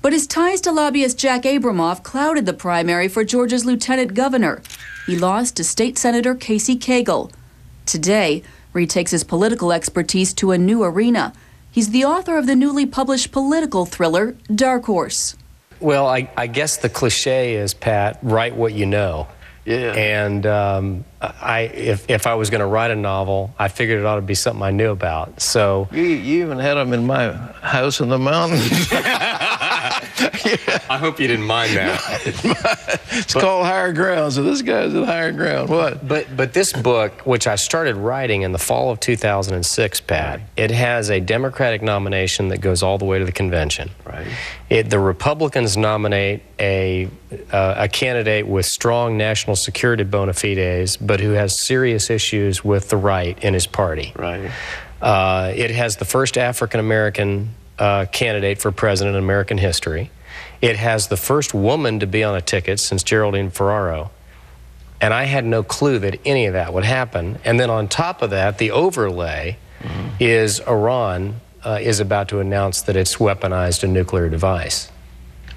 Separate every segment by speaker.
Speaker 1: But his ties to lobbyist Jack Abramoff clouded the primary for Georgia's lieutenant governor. He lost to State Senator Casey Cagle. Today, Reed takes his political expertise to a new arena. He's the author of the newly published political thriller, Dark Horse.
Speaker 2: Well, I guess the cliche is, Pat, write what you know.
Speaker 3: Yeah.
Speaker 2: And if I was going to write a novel, I figured it ought to be something I knew about. So
Speaker 3: you even had them in my house in the mountains.
Speaker 2: Yeah. I hope you didn't mind that.
Speaker 3: It's called Higher Ground, so this guy's at Higher Ground. What?
Speaker 2: But this book, which I started writing in the fall of 2006, Pat, it has a Democratic nomination that goes all the way to the convention.
Speaker 3: Right.
Speaker 2: The Republicans nominate a candidate with strong national security bona fides, but who has serious issues with the right in his party.
Speaker 3: Right.
Speaker 2: It has the first African-American candidate for president in American history. It has the first woman to be on a ticket since Geraldine Ferraro. And I had no clue that any of that would happen. And then on top of that, the overlay is Iran is about to announce that it's weaponized a nuclear device.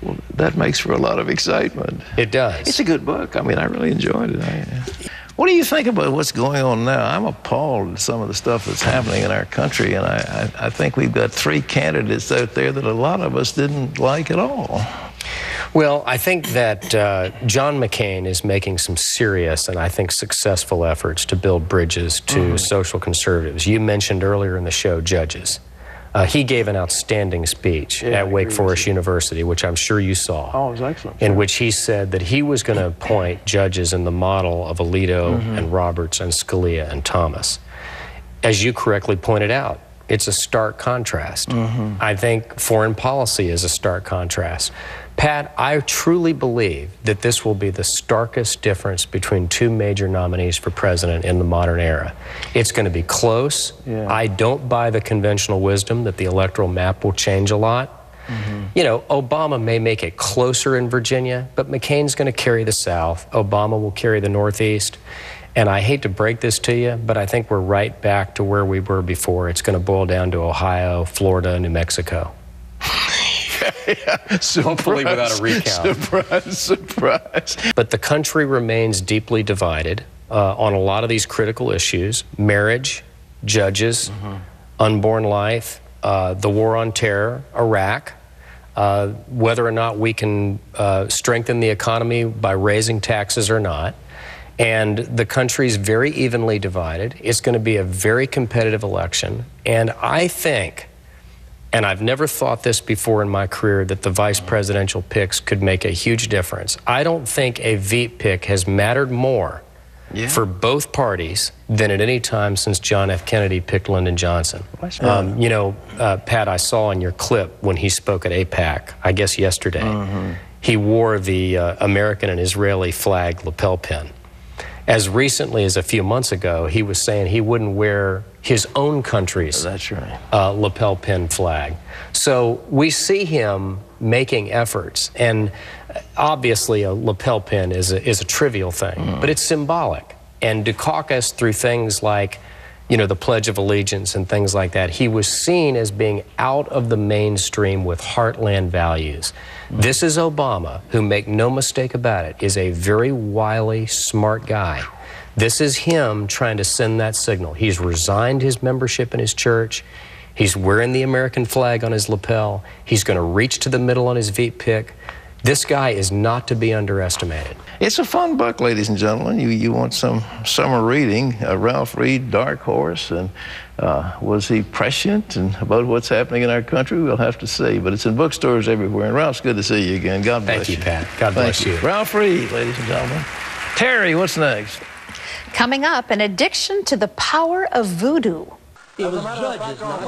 Speaker 3: Well, that makes for a lot of excitement.
Speaker 2: It does.
Speaker 3: It's a good book. I mean, I really enjoyed it. What do you think about what's going on now? I'm appalled at some of the stuff that's happening in our country, and I think we've got three candidates out there that a lot of us didn't like at all.
Speaker 2: Well, I think that John McCain is making some serious and I think successful efforts to build bridges to social conservatives. You mentioned earlier in the show judges. He gave an outstanding speech at Wake Forest University, which I'm sure you saw.
Speaker 3: Oh, it was excellent.
Speaker 2: In which he said that he was going to appoint judges in the model of Alito and Roberts and Scalia and Thomas. As you correctly pointed out, it's a stark contrast. I think foreign policy is a stark contrast. Pat, I truly believe that this will be the starkest difference between two major nominees for president in the modern era. It's going to be close. I don't buy the conventional wisdom that the electoral map will change a lot. You know, Obama may make it closer in Virginia, but McCain's going to carry the South. Obama will carry the Northeast. And I hate to break this to you, but I think we're right back to where we were before. It's going to boil down to Ohio, Florida, New Mexico. Hopefully without a recount.
Speaker 3: Surprise, surprise.
Speaker 2: But the country remains deeply divided on a lot of these critical issues: marriage, judges, unborn life, the war on terror, Iraq, whether or not we can strengthen the economy by raising taxes or not. And the country's very evenly divided. It's going to be a very competitive election. And I think, and I've never thought this before in my career, that the vice presidential picks could make a huge difference. I don't think a Veep pick has mattered more for both parties than at any time since John F. Kennedy picked Lyndon Johnson. You know, Pat, I saw in your clip when he spoke at AIPAC, I guess yesterday, he wore the American and Israeli flag lapel pin. As recently as a few months ago, he was saying he wouldn't wear his own country's lapel pin flag. So we see him making efforts, and obviously a lapel pin is a trivial thing, but it's symbolic. And Dukakis, through things like, you know, the Pledge of Allegiance and things like that, he was seen as being out of the mainstream with heartland values. This is Obama, who, make no mistake about it, is a very wily, smart guy. This is him trying to send that signal. He's resigned his membership in his church. He's wearing the American flag on his lapel. He's going to reach to the middle on his Veep pick. This guy is not to be underestimated.
Speaker 3: It's a fun book, ladies and gentlemen. You want some summer reading. Ralph Reed, Dark Horse, and was he prescient and about what's happening in our country? We'll have to see, but it's in bookstores everywhere. And Ralph, it's good to see you again. God bless you.
Speaker 2: Thank you, Pat. God bless you.
Speaker 3: Ralph Reed, ladies and gentlemen. Terry, what's next?
Speaker 4: Coming up, an addiction to the power of voodoo.
Speaker 5: It was judges, not